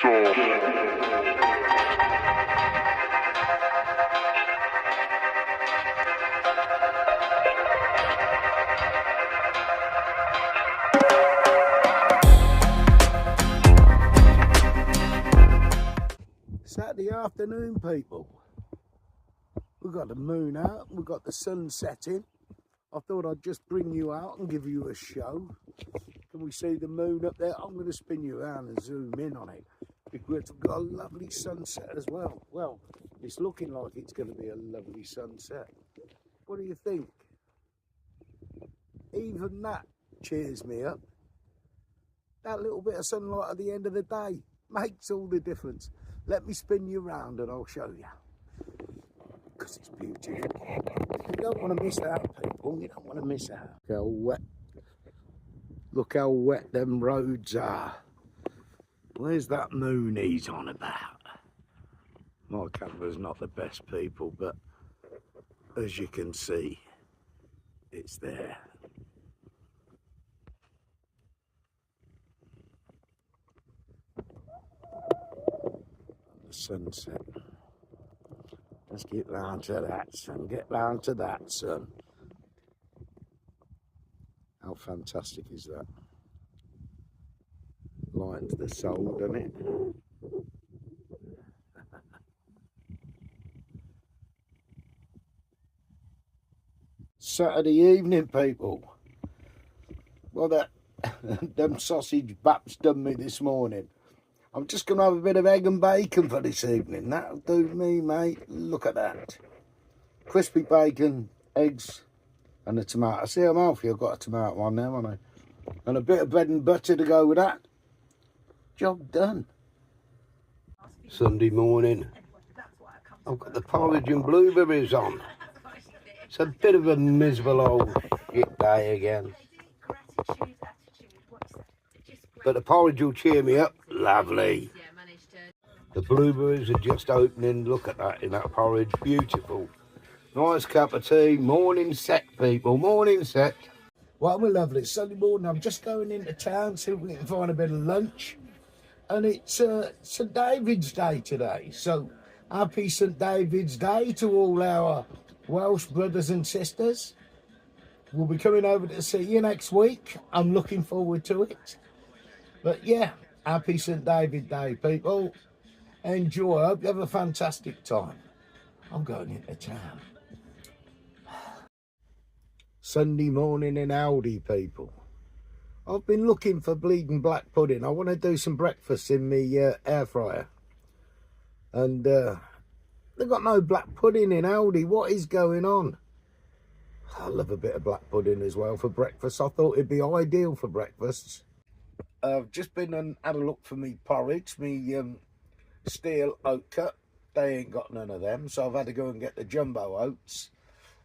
Saturday afternoon, people. We've got the moon out, we've got the sun setting. I thought I'd just bring you out and give you a show. Can we see the moon up there? I'm going to spin you around and zoom in on it because we've got a lovely sunset as well. Well, it's looking like it's going to be a lovely sunset. What do you think? Even that cheers me up. That little bit of sunlight at the end of the day makes all the difference. Let me spin you round and I'll show you. Because it's beautiful. You don't want to miss out, people. You don't want to miss out. Look how wet them roads are. Where's that moon he's on about? My camera's not the best, people, but as you can see, it's there. The sunset. Let's get round to that, son. Get round to that, son. How fantastic is that? Lightens the soul, doesn't it? Saturday evening, people. Well, them sausage baps done me this morning. I'm just going to have a bit of egg and bacon for this evening. That'll do me, mate. Look at that. Crispy bacon, eggs, and a tomato. See how healthy I've got a tomato on there, haven't I? And a bit of bread and butter to go with that. Job done. Sunday morning. I've got the porridge and blueberries on. It's a bit of a miserable old shit day again. But the porridge will cheer me up. Lovely. The blueberries are just opening. Look at that in that porridge. Beautiful. Nice cup of tea. Morning set, people. Morning set. Well, we're lovely. It's Sunday morning. I'm just going into town, see if we can find a bit of lunch. And it's St David's Day today. So happy St David's Day to all our Welsh brothers and sisters. We'll be coming over to see you next week. I'm looking forward to it. But yeah, happy St David's Day, people. Enjoy. I hope you have a fantastic time. I'm going into town. Sunday morning in Aldi, people. I've been looking for bleeding black pudding. I want to do some breakfast in my air fryer. And they've got no black pudding in Aldi. What is going on? I love a bit of black pudding as well for breakfast. I thought it'd be ideal for breakfasts. I've just been and had a look for me porridge, me steel oat cut. They ain't got none of them, so I've had to go and get the jumbo oats.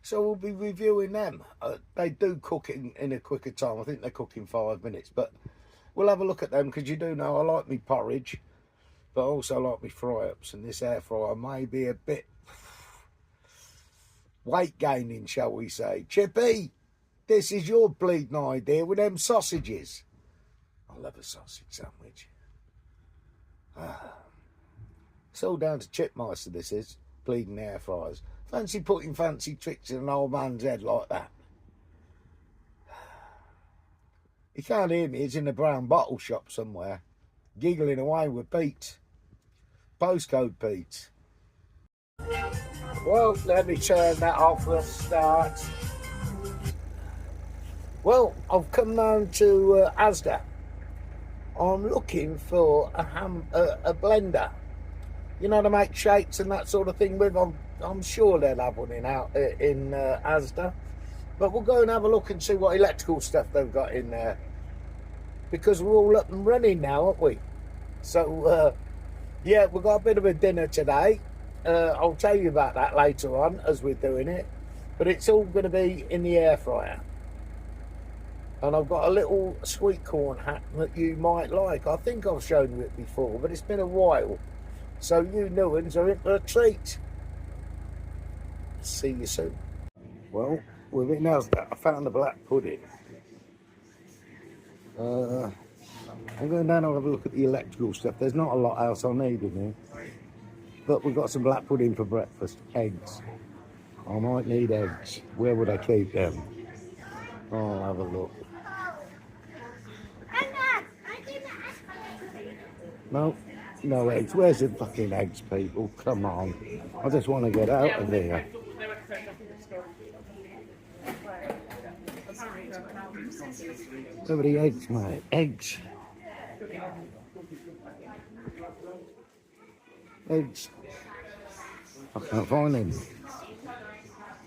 So we'll be reviewing them. They do cook in a quicker time. I think they cook in 5 minutes, but we'll have a look at them because you do know I like me porridge, but I also like me fry-ups, and this air fryer may be a bit weight gaining, shall we say. Chippy, this is your bleeding idea with them sausages. I love a sausage sandwich. It's all down to Chipmeister, this is. Bleeding air fryers. Fancy putting fancy tricks in an old man's head like that. He can't hear me, he's in the brown bottle shop somewhere. Giggling away with Pete. Postcode Pete. Well, let me turn that off for a start. Well, I've come down to Asda. I'm looking for a blender, you know, to make shakes and that sort of thing with. I'm sure they'll have one in Asda, but we'll go and have a look and see what electrical stuff they've got in there, because we're all up and running now, aren't we? So yeah, we've got a bit of a dinner today. I'll tell you about that later on as we're doing it, but it's all going to be in the air fryer. And I've got a little sweet corn hat that you might like. I think I've shown you it before, but it's been a while. So you new ones are in for a treat. See you soon. Well, we're in Asda. I found the black pudding. I'm going down and have a look at the electrical stuff. There's not a lot else I need in here. But we've got some black pudding for breakfast. Eggs. I might need eggs. Where would I keep them? I'll have a look. No, no eggs. Where's the fucking eggs, people? Come on. I just want to get out of here. Where are the eggs, mate? Eggs. Eggs. I can't find them.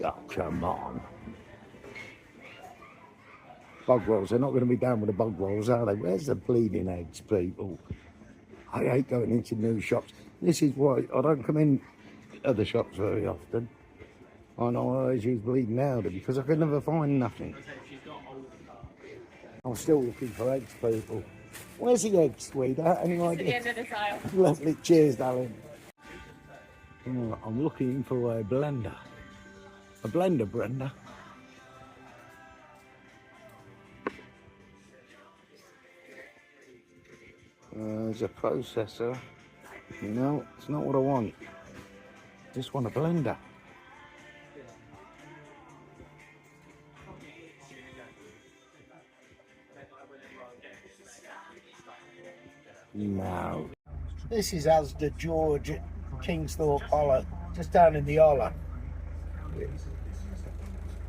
Oh, come on. Bog rolls. They're not going to be down with the bog rolls, are they? Where's the bleeding eggs, people? I hate going into new shops. This is why I don't come in other shops very often. I know I always use bleeding Aldi because I can never find nothing. I'm still looking for eggs, people. Where's the eggs, sweetheart? Any idea? At the end of the aisle. Lovely. Cheers, darling. Oh, I'm looking for a blender. A blender, Brenda. There's a processor. No, it's not what I want. Just want a blender. No. This is Asda George at Kingsthorpe Hollow, just down in the Hollow.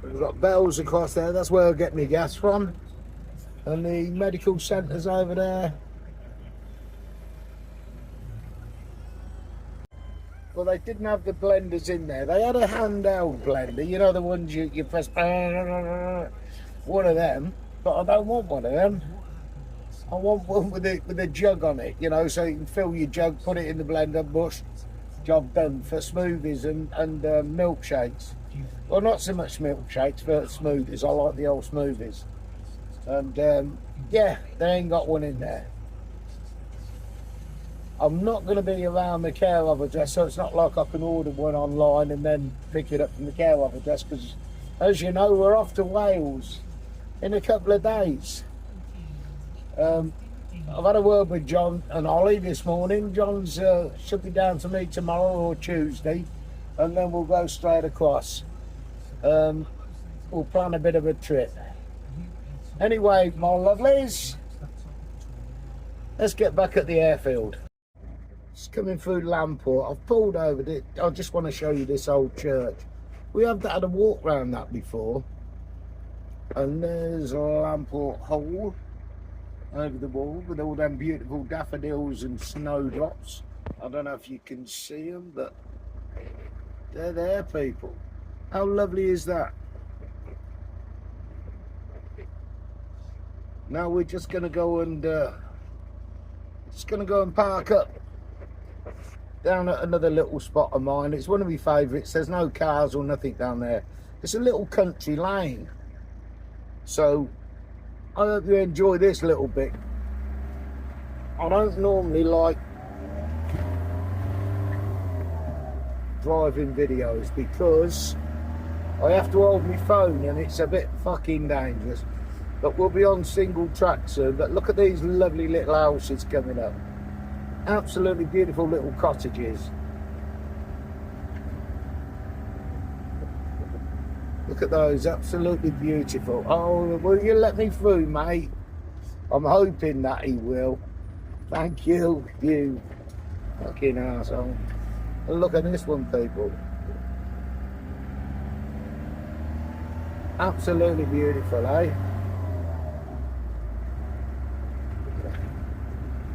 We've got Bells across there, that's where I get my gas from. And the medical centre's over there. Well, they didn't have the blenders in there. They had a handheld blender, you know, the ones you press, one of them, but I don't want one of them. I want one with a jug on it, you know, so you can fill your jug, put it in the blender, mush, job done for smoothies and milkshakes. Well, not so much milkshakes, but smoothies. I like the old smoothies. And yeah, they ain't got one in there. I'm not going to be around the care of address, so it's not like I can order one online and then pick it up from the care of address, because as you know, we're off to Wales in a couple of days. I've had a word with John and Ollie this morning. John's should be down to me tomorrow or Tuesday, and then we'll go straight across. We'll plan a bit of a trip. Anyway, my lovelies, let's get back at the airfield. It's coming through Lamport. I've pulled over it. I just want to show you this old church. We haven't had a walk around that before. And there's Lamport Hall over the wall with all them beautiful daffodils and snowdrops. I don't know if you can see them, but they're there, people. How lovely is that? Now we're just gonna go and park up down at another little spot of mine. It's one of my favourites. There's no cars or nothing down there. It's a little country lane. So I hope you enjoy this little bit. I don't normally like driving videos because I have to hold my phone and it's a bit fucking dangerous. But we'll be on single track soon. But look at these lovely little houses coming up. Absolutely beautiful little cottages. Look at those, absolutely beautiful. Oh, will you let me through, mate? I'm hoping that he will. Thank you, you fucking arsehole. And look at this one, people. Absolutely beautiful, eh?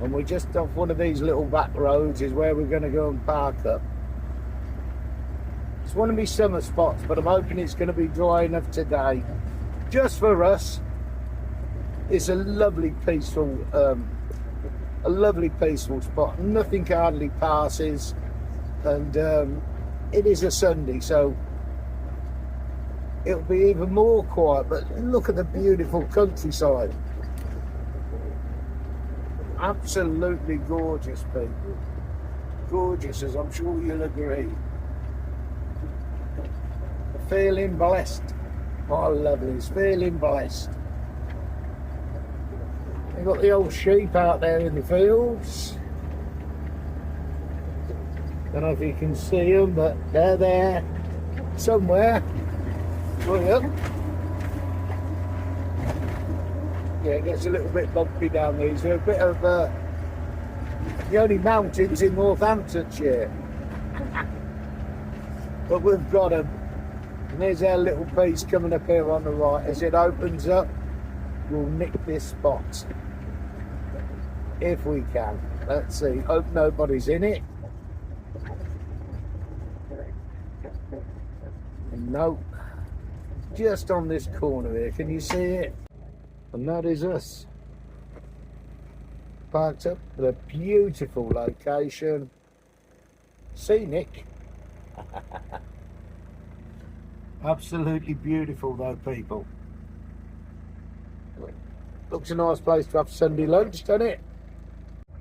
And we're just off one of these little back roads is where we're going to go and park up. It's one of my summer spots, but I'm hoping it's going to be dry enough today. Just for us, it's a lovely peaceful spot. Nothing hardly passes, and it is a Sunday, so it'll be even more quiet. But look at the beautiful countryside. Absolutely gorgeous, people. Gorgeous, as I'm sure you'll agree. Feeling blessed, my lovelies, feeling blessed. We've got the old sheep out there in the fields. Don't know if you can see them, but they're there somewhere. Right up. Yeah, it gets a little bit bumpy down these. They're a bit of the only mountains in Northamptonshire. But we've got them. And there's our little piece coming up here on the right. As it opens up, we'll nick this spot. If we can. Let's see. Hope nobody's in it. Nope. Just on this corner here. Can you see it? And that is us. Parked up at a beautiful location. Scenic. Absolutely beautiful though, people. Looks a nice place to have Sunday lunch, doesn't it?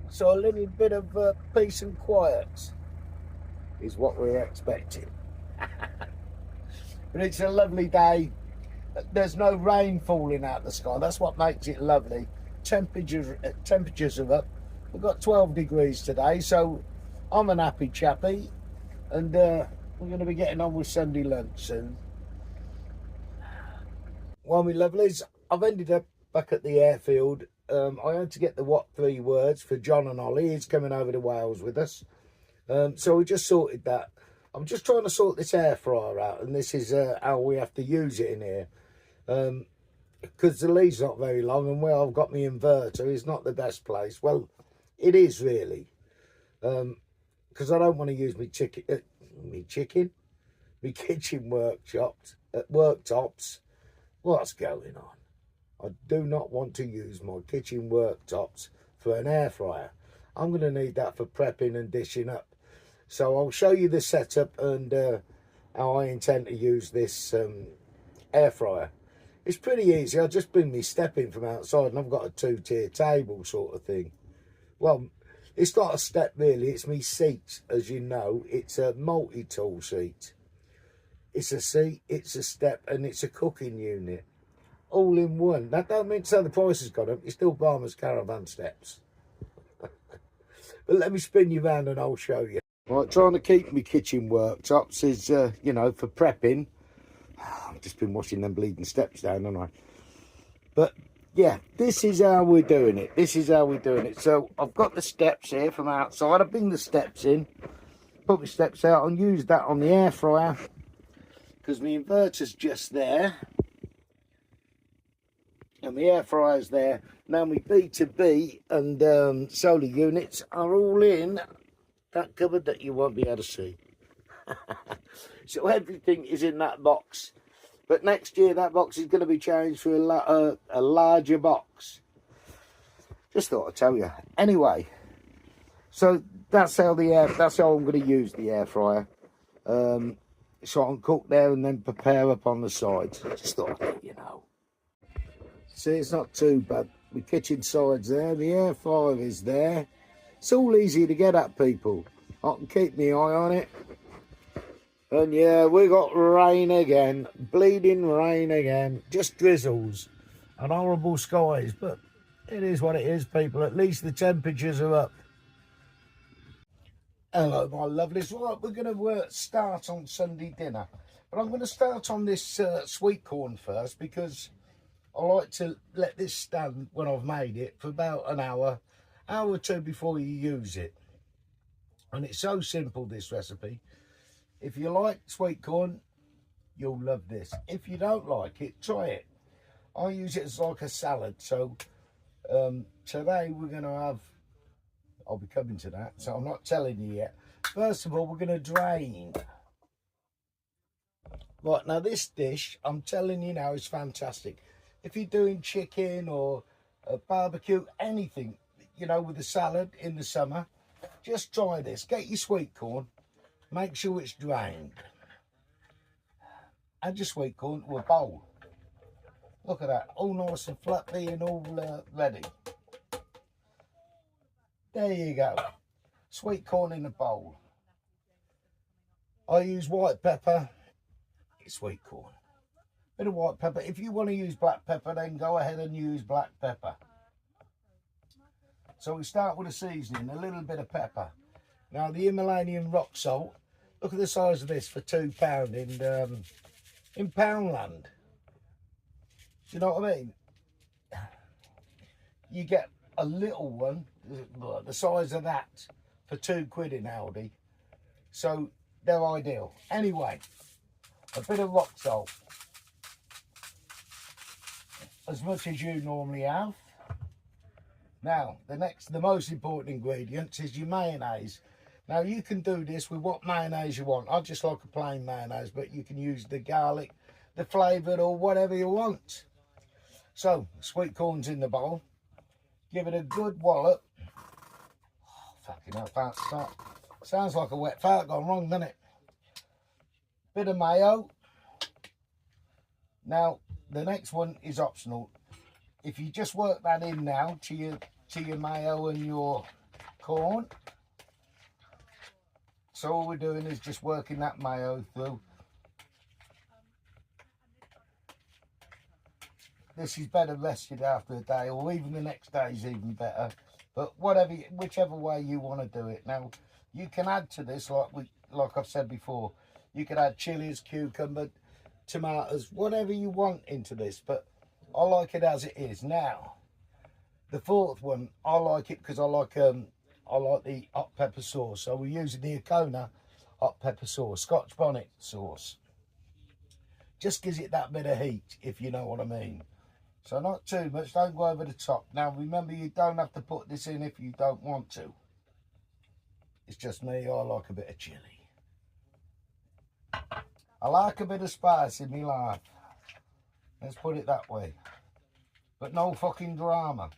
So a little bit of peace and quiet is what we're expecting. But it's a lovely day. There's no rain falling out the sky. That's what makes it lovely. Temperatures are up. We've got 12 degrees today, so I'm an happy chappy. And we're going to be getting on with Sunday lunch soon. Well, my lovelies, I've ended up back at the airfield. I had to get the what 3 words for John and Ollie. He's coming over to Wales with us. So we just sorted that. I'm just trying to sort this air fryer out, and this is how we have to use it in here. Because the lead's not very long, and where I've got my inverter is not the best place. Well, it is really. Because I don't want to use my kitchen worktops. What's going on? I do not want to use my kitchen worktops for an air fryer. I'm going to need that for prepping and dishing up. So I'll show you the setup and how I intend to use this air fryer. It's pretty easy. I just bring me step in from outside and I've got a 2-tier table sort of thing. Well, it's not a step really, it's me seat, as you know. It's a multi-tool seat. It's a seat, it's a step, and it's a cooking unit. All in one. That don't mean to say the price has gone up. It's still Barmer's Caravan steps. But let me spin you round and I'll show you. Right, trying to keep my kitchen worktops is, you know, for prepping. I've just been washing them bleeding steps down, haven't I? But, yeah, this is how we're doing it. This is how we're doing it. So, I've got the steps here from outside. I bring the steps in, put my steps out and use that on the air fryer. Because my inverter's just there. And the air fryer's there. Now, my B2B and solar units are all in that cupboard that you won't be able to see. So everything is in that box. But next year that box is going to be changed for a larger box. Just thought I'd tell you. Anyway, so that's how I'm going to use the air fryer. So I can cook there and then prepare up on the sides. Just thought I'd let you know. See, it's not too bad. The kitchen side's there. The air fryer is there. It's all easy to get at, people. I can keep my eye on it. And yeah, we got rain again. Bleeding rain again. Just drizzles and horrible skies. But it is what it is, people. At least the temperatures are up. Hello, my lovelies. Right, we're going to start on Sunday dinner. But I'm going to start on this sweet corn first because I like to let this stand when I've made it for about an hour or two before you use it. And it's so simple, this recipe. If you like sweet corn, you'll love this. If you don't like it, try it. I use it as like a salad. So today we're going to have, I'll be coming to that, so I'm not telling you yet. First of all, we're going to drain. Right, now this dish, I'm telling you now, is fantastic. If you're doing chicken or a barbecue, anything, you know, with a salad in the summer, just try this. Get your sweet corn, make sure it's drained. Add your sweet corn to a bowl. Look at that, all nice and fluffy and all ready. There you go. Sweet corn in a bowl. I use white pepper. It's sweet corn. Bit of white pepper. If you want to use black pepper, then go ahead and use black pepper. So we start with a seasoning, a little bit of pepper. Now the Himalayan rock salt, look at the size of this for £2 in Poundland. Do you know what I mean? You get a little one, the size of that, for £2 in Aldi. So they're ideal. Anyway, a bit of rock salt, as much as you normally have. Now, the most important ingredient is your mayonnaise. Now, you can do this with what mayonnaise you want. I just like a plain mayonnaise, but you can use the garlic, the flavoured, or whatever you want. So, sweet corn's in the bowl. Give it a good wallop. Oh, fucking hell, fart start. Sounds like a wet fart gone wrong, doesn't it? Bit of mayo. Now, the next one is optional. If you just work that in now to your mayo and your corn. So all we're doing is just working that mayo through. This is better rested after a day, or even the next day is even better. But whichever way you want to do it. Now, you can add to this, like I've said before, you can add chilies, cucumber, tomatoes, whatever you want into this. But I like it as it is. Now, the fourth one, I like it because I like the hot pepper sauce. So we're using the Icona hot pepper sauce, Scotch bonnet sauce. Just gives it that bit of heat, if you know what I mean. So not too much, don't go over the top. Now remember, you don't have to put this in if you don't want to. It's just me, I like a bit of chilli. I like a bit of spice in my life. Let's put it that way. But no fucking drama.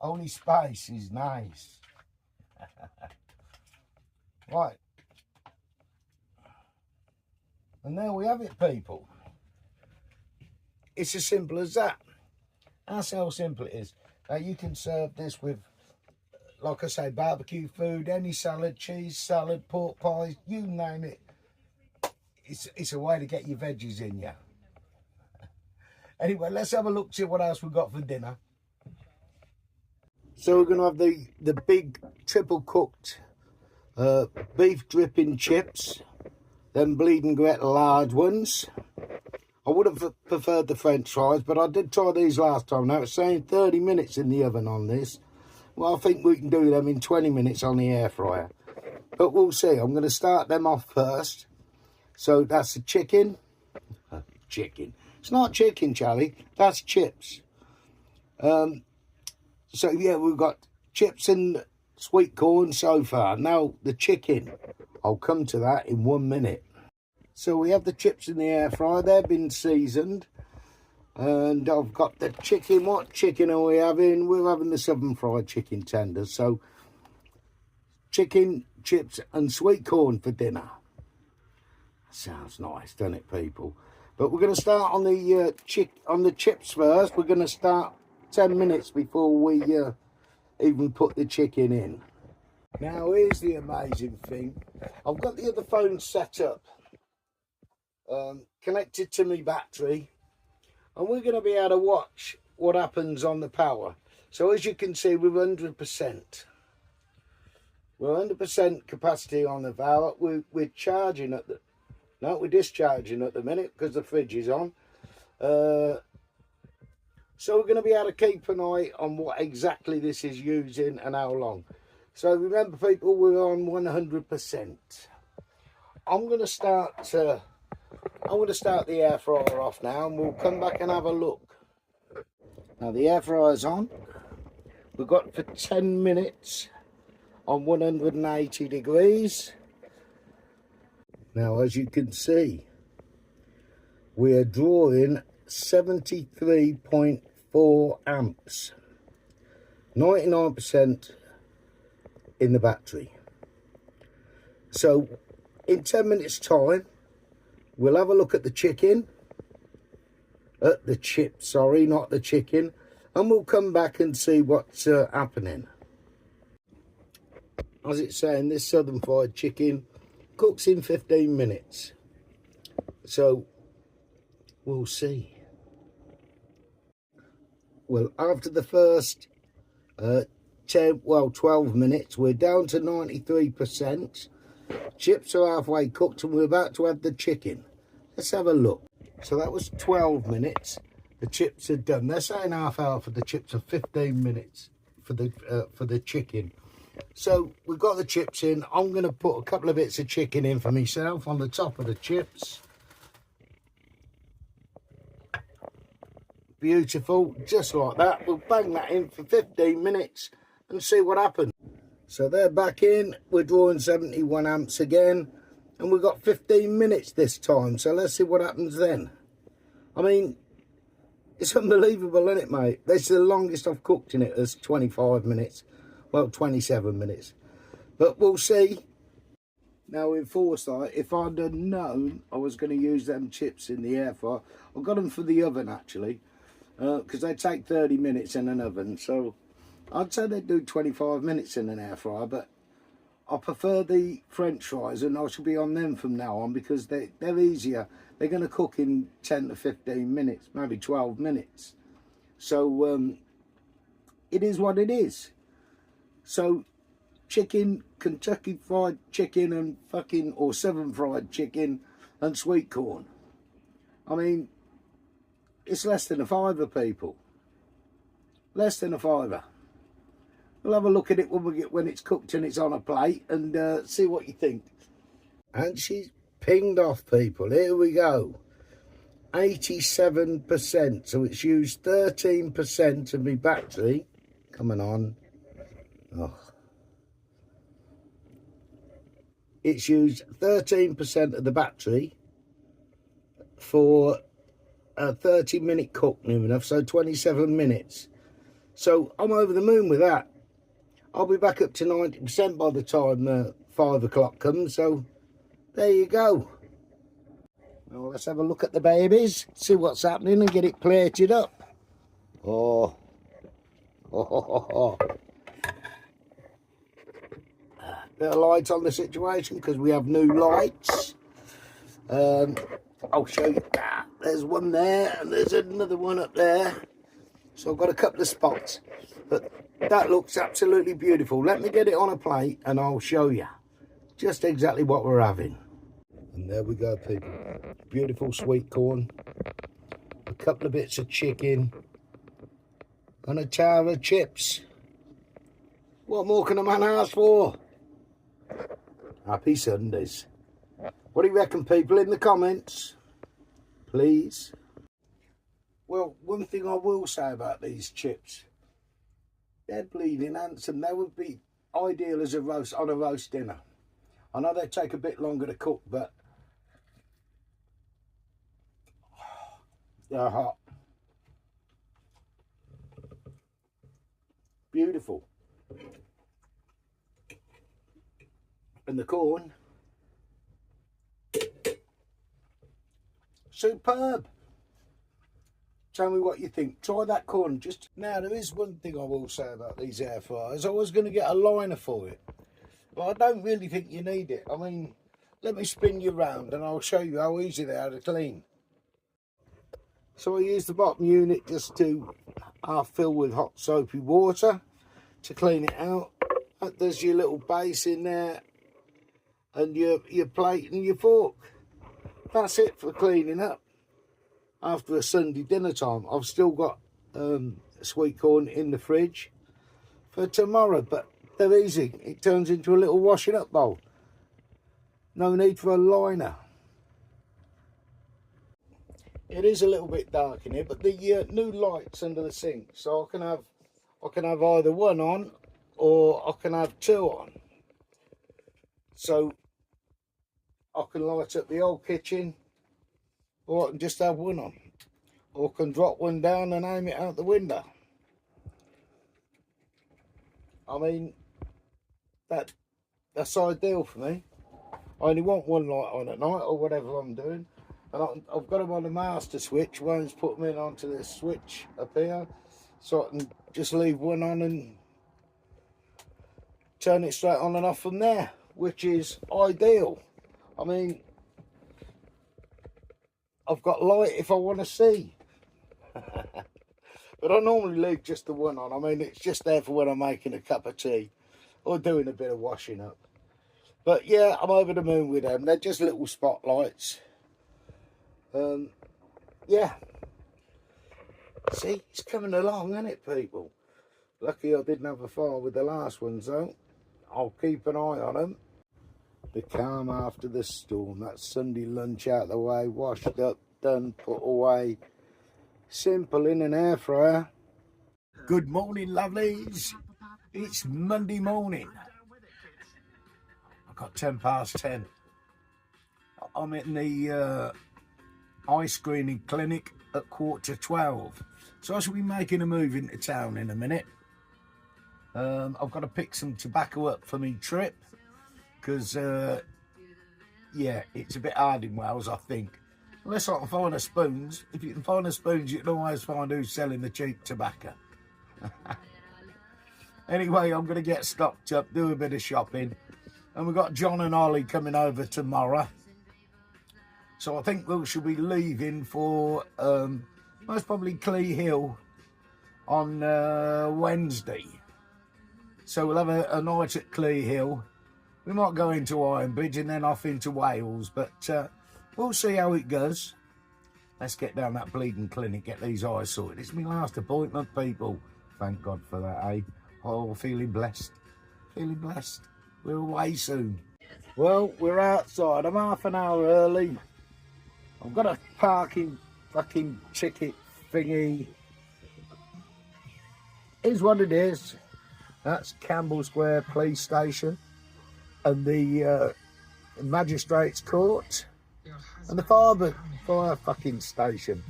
Only spice is nice. Right. And there we have it, people. It's as simple as that. That's how simple it is. Now you can serve this with, like I say, barbecue food, any salad, cheese salad, pork pies, you name it. It's a way to get your veggies in you. Anyway, let's have a look, see what else we've got for dinner. So we're going to have the big triple cooked beef dripping chips, them bleeding grit large ones. I would have preferred the French fries, but I did try these last time. Now it's saying 30 minutes in the oven on this. Well, I think we can do them in 20 minutes on the air fryer. But we'll see. I'm going to start them off first. So that's the chicken. Chicken. It's not chicken, Charlie. That's chips. So yeah, we've got chips and sweet corn so far. Now the chicken. I'll come to that in 1 minute. So we have the chips in the air fryer. They've been seasoned. And I've got the chicken. What chicken are we having? We're having the southern fried chicken tenders. So chicken, chips and sweet corn for dinner. Sounds nice, doesn't it, people? But we're going to start on the chips first. We're going to start 10 minutes before we even put the chicken in. Now here's the amazing thing. I've got the other phone set up, connected to my battery, and we're going to be able to watch what happens on the power. So as you can see, we're 100%. We're 100% capacity on the power. We're charging at the... No, we're discharging at the minute because the fridge is on. So we're going to be able to keep an eye on what exactly this is using and how long. So remember, people, we're on 100%. I'm going to start the air fryer off now, and we'll come back and have a look. Now the air fryer's on. We've got for 10 minutes on 180 degrees. Now, as you can see, we are drawing 73.4 amps, 99% in the battery. So, in 10 minutes' time, we'll have a look at the chicken, at the chips, sorry, not the chicken, and we'll come back and see what's happening. As it's saying, this southern fried chicken cooks in 15 minutes. So, we'll see. Well, after the first 12 minutes. We're down to 93%. Chips are halfway cooked and we're about to add the chicken. Let's have a look. So that was 12 minutes. The chips are done. They're saying half hour for the chips, are 15 minutes for the chicken. So we've got the chips in. I'm going to put a couple of bits of chicken in for myself on the top of the chips. Beautiful, just like that. We'll bang that in for 15 minutes and see what happens. So they're back in. We're drawing 71 amps again, and we've got 15 minutes this time. So let's see what happens then. I mean, it's unbelievable, isn't it, mate? This is the longest I've cooked in it. It's 25 minutes. Well, 27 minutes. But we'll see. Now, in foresight, if I'd have known I was going to use them chips in the air fryer, I got them for the oven, actually, because they take 30 minutes in an oven. So I'd say they'd do 25 minutes in an air fryer, but I prefer the French fries, and I shall be on them from now on because they're easier. They're going to cook in 10 to 15 minutes, maybe 12 minutes. So it is what it is. So chicken, Kentucky fried chicken and fucking, or Southern fried chicken and sweet corn. I mean, it's less than a fiver, people. Less than a fiver. We'll have a look at it when it's cooked and it's on a plate and see what you think. And she's pinged off, people. Here we go. 87%. So it's used 13% of my battery. Coming on. Oh. It's used 13% of the battery for a 30-minute cook, near enough, so 27 minutes. So I'm over the moon with that. I'll be back up to 90% by the time 5 o'clock comes, so there you go. Well, let's have a look at the babies, see what's happening and get it plated up. Oh. Bit of light on the situation because we have new lights. I'll show you that. There's one there and there's another one up there. So I've got a couple of spots. But that looks absolutely beautiful. Let me get it on a plate and I'll show you just exactly what we're having. And there we go, people. Beautiful sweet corn. A couple of bits of chicken. And a tower of chips. What more can a man ask for? Happy Sundays. What do you reckon, people, in the comments? Please. Well, one thing I will say about these chips, they're bleeding handsome. They would be ideal as a roast on a roast dinner. I know they take a bit longer to cook, but they're hot. Beautiful. And the corn, superb. Tell me what you think. Try that corn. Just now, there is one thing I will say about these air fryers. I was going to get a liner for it, but I don't really think you need it. I mean, let me spin you round and I'll show you how easy they are to clean. So I use the bottom unit just to half fill with hot soapy water to clean it out. There's your little base in there. And your plate and your fork. That's it for cleaning up. After a Sunday dinner time, I've still got sweet corn in the fridge for tomorrow, but they're easy. It turns into a little washing up bowl. No need for a liner. It is a little bit dark in here, but the new lights under the sink, so I can have either one on or I can have two on. So I can light up the old kitchen, or I can just have one on, or I can drop one down and aim it out the window. I mean, that's ideal for me. I only want one light on at night or whatever I'm doing, and I've got them on the master switch. Wayne's put them in onto this switch up here, so I can just leave one on and turn it straight on and off from there, which is ideal. I mean, I've got light if I want to see. But I normally leave just the one on. I mean, it's just there for when I'm making a cup of tea or doing a bit of washing up. But yeah, I'm over the moon with them. They're just little spotlights. Yeah. See, it's coming along, isn't it, people? Lucky I didn't have a fire with the last ones, though. I'll keep an eye on them. The calm after the storm. That Sunday lunch out the way, washed up, done, put away. Simple in an air fryer. Good morning, lovelies. It's Monday morning. I've got 10 past 10. I'm in the eye screening clinic at 11:45. So I shall be making a move into town in a minute. I've got to pick some tobacco up for me trip. Because, yeah, it's a bit hard in Wales, I think. Unless I can find the spoons. If you can find the spoons, you can always find who's selling the cheap tobacco. Anyway, I'm going to get stocked up, do a bit of shopping. And we've got John and Ollie coming over tomorrow. So I think we should be leaving for most probably Clee Hill on Wednesday. So we'll have a night at Clee Hill. We might go into Ironbridge and then off into Wales, but we'll see how it goes. Let's get down that bleeding clinic, get these eyes sorted. It's my last appointment, people. Thank God for that, eh? Oh, feeling blessed. Feeling blessed. We're away soon. Well, we're outside. I'm half an hour early. I've got a parking fucking ticket thingy. Here's what it is. That's Campbell Square Police Station and the Magistrates Court and the fire fucking station.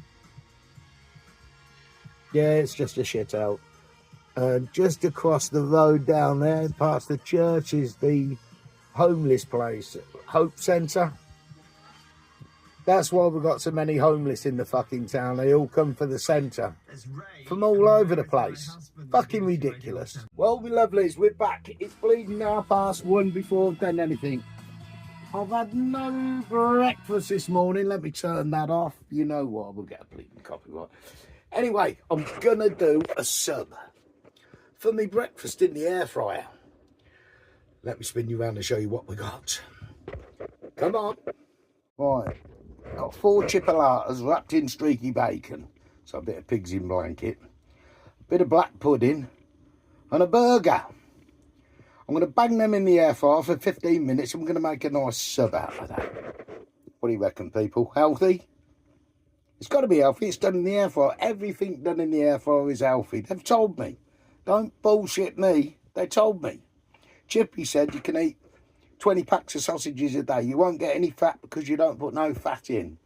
Yeah, it's just a shit out. Just across the road down there, past the church, is the homeless place, Hope Centre. That's why we've got so many homeless in the fucking town. They all come for the centre from all over the place. Fucking ridiculous. Well, my lovelies, we're back. It's bleeding 1:30 before I've done anything. I've had no breakfast this morning. Let me turn that off. You know what? We'll get a bleeding copyright. Anyway, I'm going to do a sub for me breakfast in the air fryer. Let me spin you around and show you what we got. Come on. Right. Got 4 chipolatas wrapped in streaky bacon. So a bit of pigs in blanket. A bit of black pudding. And a burger. I'm going to bang them in the air fryer for 15 minutes. I'm going to make a nice sub out of that. What do you reckon, people? Healthy? It's got to be healthy. It's done in the air fryer. Everything done in the air fryer is healthy. They've told me. Don't bullshit me. They told me. Chippy said you can eat 20 packs of sausages a day. You won't get any fat because you don't put no fat in.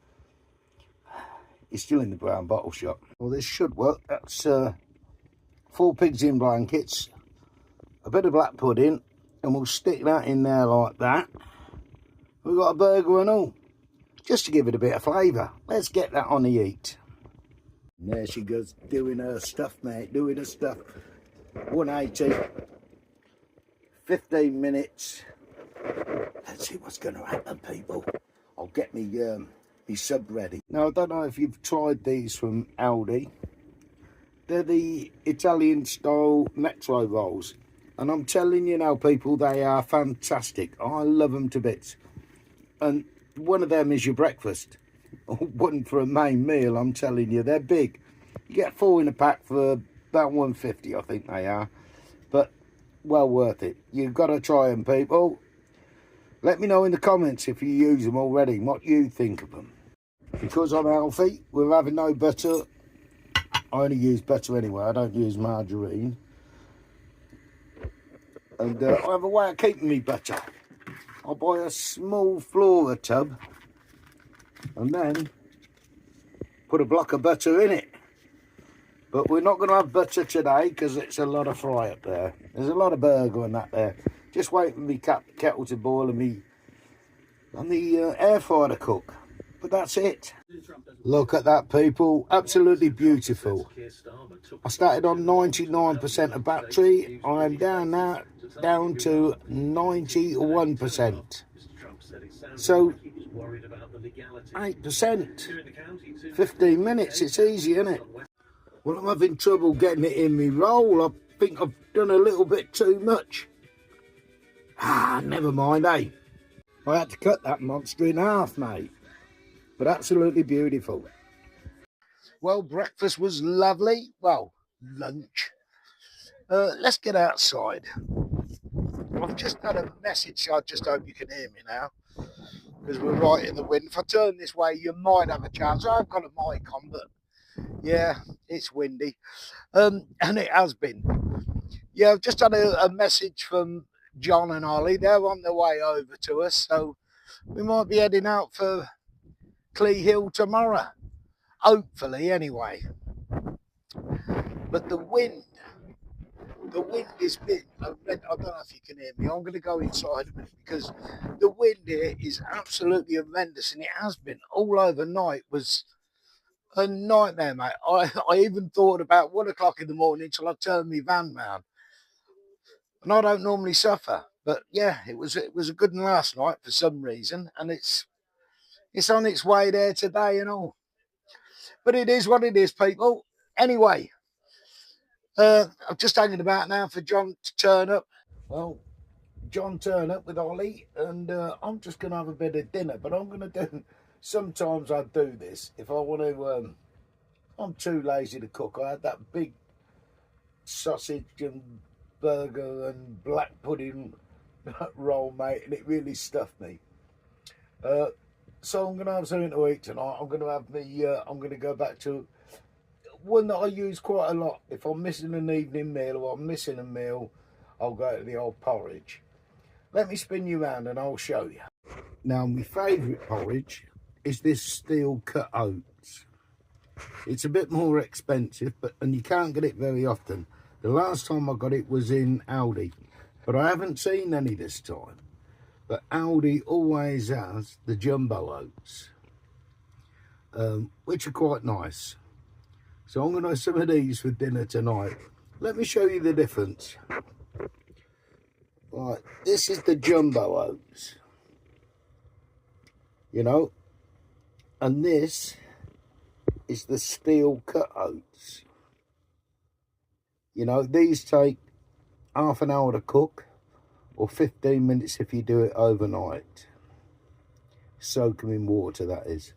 It's still in the brown bottle shop. Well, this should work. That's 4 pigs in blankets, a bit of black pudding, and we'll stick that in there like that. We've got a burger and all, just to give it a bit of flavour. Let's get that on the eat. And there she goes, doing her stuff, mate, doing her stuff. 180, 15 minutes. Let's see what's going to happen, people. I'll get me sub ready. Now, I don't know if you've tried these from Aldi. They're the Italian style metro rolls. And I'm telling you now, people, they are fantastic. I love them to bits. And one of them is your breakfast. One for a main meal, I'm telling you. They're big. You get 4 in a pack for about $1.50, I think they are. But well worth it. You've got to try them, people. Let me know in the comments if you use them already, what you think of them. Because I'm healthy, we're having no butter. I only use butter anyway, I don't use margarine. And I have a way of keeping me butter. I'll buy a small Flora tub and then put a block of butter in it. But we're not going to have butter today because it's a lot of fry up there. There's a lot of burger and that there. Just wait for me kettle to boil and the air fryer to cook. But that's it. Look at that, people. Absolutely beautiful. I started on 99% of battery. I am down now, down to 91%. So 8%. 15 minutes. It's easy, isn't it? Well, I'm having trouble getting it in me roll. I think I've done a little bit too much. Never mind, eh? I had to cut that monster in half, mate. But absolutely beautiful. Well, breakfast was lovely. Well, lunch. Let's get outside. I've just had a message, so I just hope you can hear me now, because we're right in the wind. If I turn this way, you might have a chance. I've got a mic on, but yeah, it's windy. And it has been. Yeah, I've just had a message from John and Ollie. They're on their way over to us, so we might be heading out for Clee Hill tomorrow. Hopefully, anyway. But the wind has been, I don't know if you can hear me, I'm going to go inside a minute, because the wind here is absolutely horrendous, and it has been all overnight. Was a nightmare, mate. I even thought about 1 o'clock in the morning till I turned my van round, and I don't normally suffer, but yeah, it was a good one last night for some reason, and it's on its way there today and all. But it is what it is, people. Anyway, I'm just hanging about now for John to turn up. Well, John turned up with Ollie, and I'm just going to have a bit of dinner. But I'm going to do, sometimes I do this if I want to, I'm too lazy to cook. I had that big sausage and burger and black pudding roll, mate, and it really stuffed me. So I'm going to have something to eat tonight. I'm going to have me, I'm going to go back to one that I use quite a lot. If I'm missing an evening meal or I'm missing a meal, I'll go to the old porridge. Let me spin you around and I'll show you. Now, my favourite porridge is this steel cut oats. It's a bit more expensive, and you can't get it very often. The last time I got it was in Aldi, but I haven't seen any this time. But Aldi always has the jumbo oats, which are quite nice. So I'm going to have some of these for dinner tonight. Let me show you the difference. Right, this is the jumbo oats, you know, and this is the steel cut oats. You know, these take half an hour to cook, or 15 minutes if you do it overnight. Soak them in water, that is.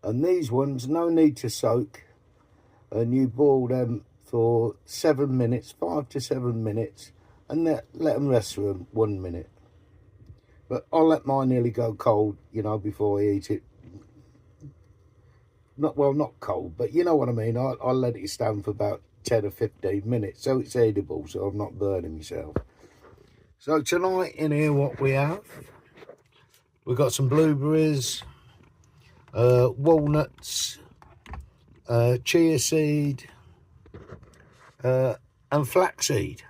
And these ones, no need to soak, and you boil them for 7 minutes, 5 to 7 minutes, and let them rest for 1 minute. But I'll let mine nearly go cold, you know, before I eat it. Not cold, but you know what I mean. I'll let it stand for about 10 or 15 minutes, so it's edible, so I'm not burning myself. So tonight in here, what we have, we've got some blueberries, walnuts, chia seed, and flaxseed.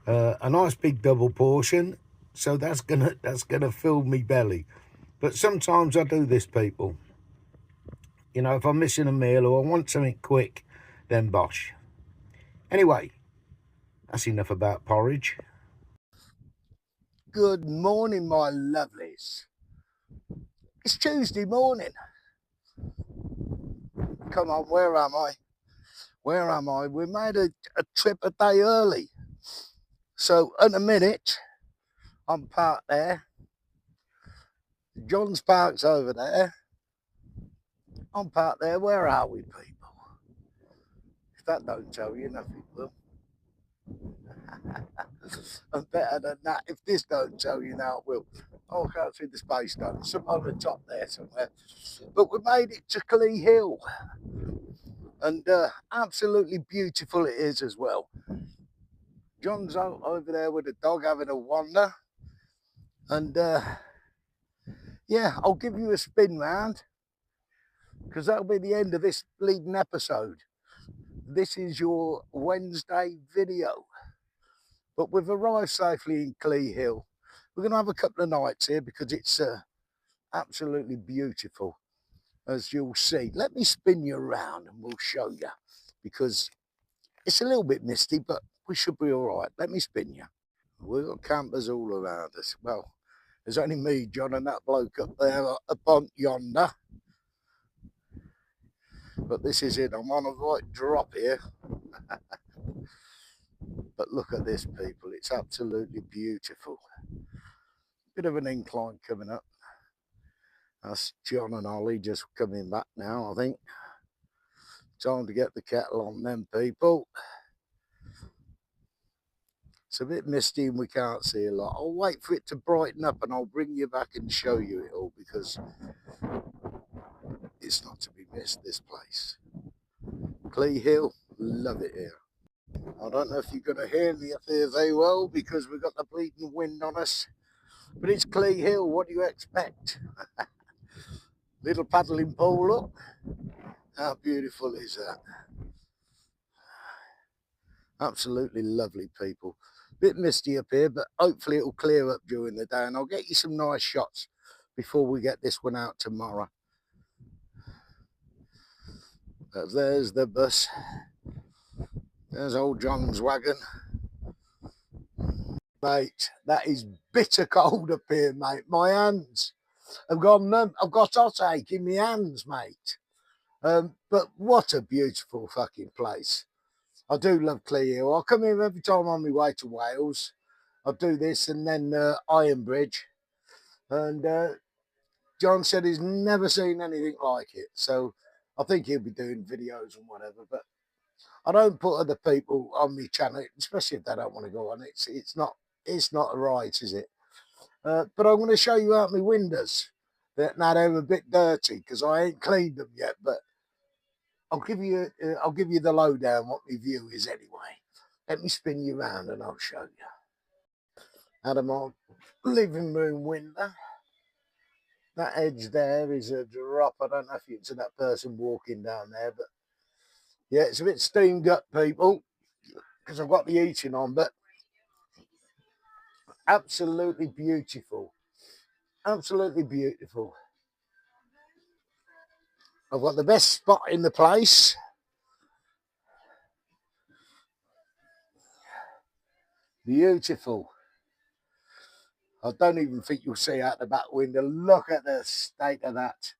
A nice big double portion, so that's gonna fill me belly. But sometimes I do this, people. You know, if I'm missing a meal or I want something quick, then bosh. Anyway, that's enough about porridge. Good morning, my lovelies. It's Tuesday morning. Come on, where am I? Where am I? We made a trip a day early. So in a minute, I'm parked there. John's parked over there. I'm parked there. Where are we, people? If that don't tell you, nothing will. And better than that, if this don't tell you, now it will. Oh, I can't see the space stone. Some on the top there somewhere. But we made it to Clee Hill. And absolutely beautiful it is as well. John's out over there with the dog having a wander. And yeah, I'll give you a spin round, because that'll be the end of this bleeding episode. This is your Wednesday video. But we've arrived safely in Clee Hill. We're going to have a couple of nights here because it's absolutely beautiful, as you'll see. Let me spin you around and we'll show you, because it's a little bit misty, but we should be all right. Let me spin you. We've got campers all around us. Well, there's only me, John, and that bloke up there up on yonder. But this is it. I'm on a right drop here. But look at this, people. It's absolutely beautiful. Bit of an incline coming up. That's John and Ollie just coming back now, I think. Time to get the kettle on them, people. It's a bit misty and we can't see a lot. I'll wait for it to brighten up and I'll bring you back and show you it all, because it's not to be missed, this place. Clee Hill, love it here. I don't know if you're going to hear me up here very well because we've got the bleeding wind on us. But it's Clee Hill, what do you expect? Little paddling pool up. How beautiful is that? Absolutely lovely, people. Bit misty up here, but hopefully it'll clear up during the day and I'll get you some nice shots before we get this one out tomorrow. But there's the bus. There's old John's wagon. Mate, that is bitter cold up here, mate. My hands have gone numb. I've got heartache in my hands, mate. But what a beautiful fucking place. I do love Clee Hill. I come here every time on my way to Wales. I do this and then Iron Bridge. And John said he's never seen anything like it. So I think he'll be doing videos and whatever. But I don't put other people on my channel, especially if they don't want to go on. It's not right, is it? But I'm going to show you out my windows. Now they're a bit dirty because I ain't cleaned them yet. But I'll give you the lowdown what my view is anyway. Let me spin you around and I'll show you. Out of my living room window. That edge there is a drop. I don't know if you can see that person walking down there, but yeah, it's a bit steamed up, people, because I've got the heating on, but absolutely beautiful. Absolutely beautiful. I've got the best spot in the place. Beautiful. I don't even think you'll see out the back window. Look at the state of that.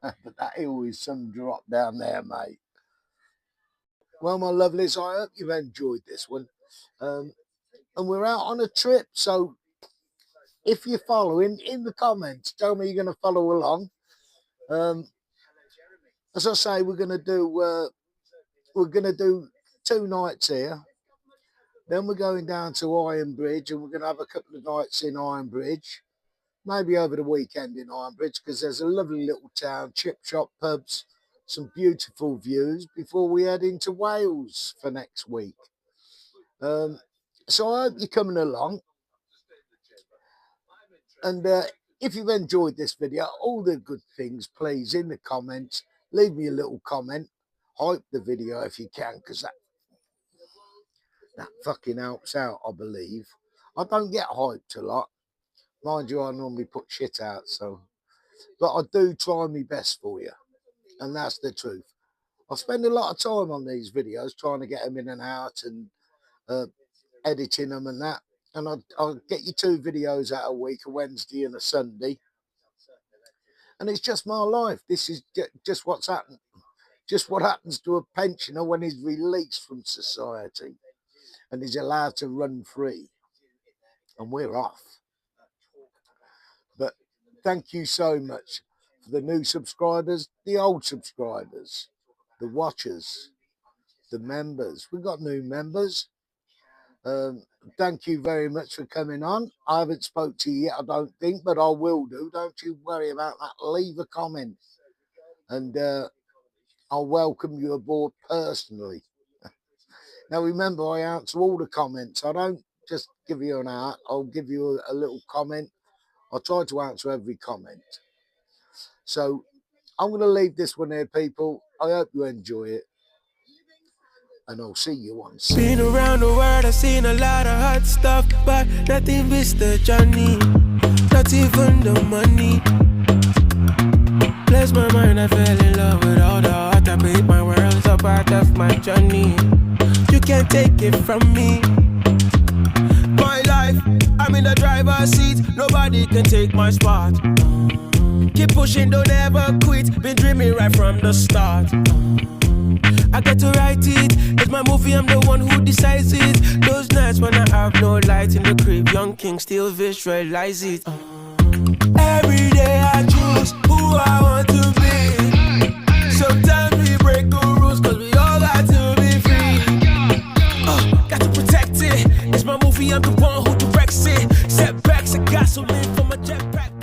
But that hill is some drop down there, mate. Well, my lovelies, I hope you've enjoyed this one. And we're out on a trip, so if you're following, in the comments, tell me you're going to follow along. As I say, we're going to do 2 nights here. Then we're going down to Iron Bridge and we're going to have a couple of nights in Iron Bridge. Maybe over the weekend in Iron Bridge, because there's a lovely little town, chip shop, pubs, some beautiful views before we head into Wales for next week. So I hope you're coming along. And if you've enjoyed this video, all the good things, please, in the comments, leave me a little comment. Hype the video if you can, because that fucking helps out, I believe. I don't get hyped a lot. Mind you, I normally put shit out, so. But I do try my best for you. And that's the truth. I spend a lot of time on these videos trying to get them in and out and editing them and that. And I'll get you 2 videos out a week, a Wednesday and a Sunday. And it's just my life. This is just what's happened. Just what happens to a pensioner when he's released from society and he's allowed to run free. And we're off. But thank you so much for the new subscribers, the old subscribers, the watchers, the members. We've got new members. Thank you very much for coming on. I haven't spoke to you yet, I don't think, but I will do. Don't you worry about that. Leave a comment and I'll welcome you aboard personally. Now, remember, I answer all the comments. I don't just give you an heart. I'll give you a little comment. I try to answer every comment. So I'm going to leave this one here, people. I hope you enjoy it. And I'll see you on Sunday. Been around the world, I've seen a lot of hot stuff, but nothing beats the journey, not even the money. Bless my mind, I fell in love with all the heart. I beat my world's a part of my journey. You can't take it from me. My life, I'm in the driver's seat. Nobody can take my spot. Keep pushing, don't ever quit. Been dreaming right from the start. I get to write it. It's my movie, I'm the one who decides it. Those nights when I have no light in the crib, young king still visualize it. Every day I choose who I want to be. Sometimes we break the rules, cause we all got to be free. Got to protect it. It's my movie, I'm the one who directs it. Setbacks, I got so lit for my jetpack.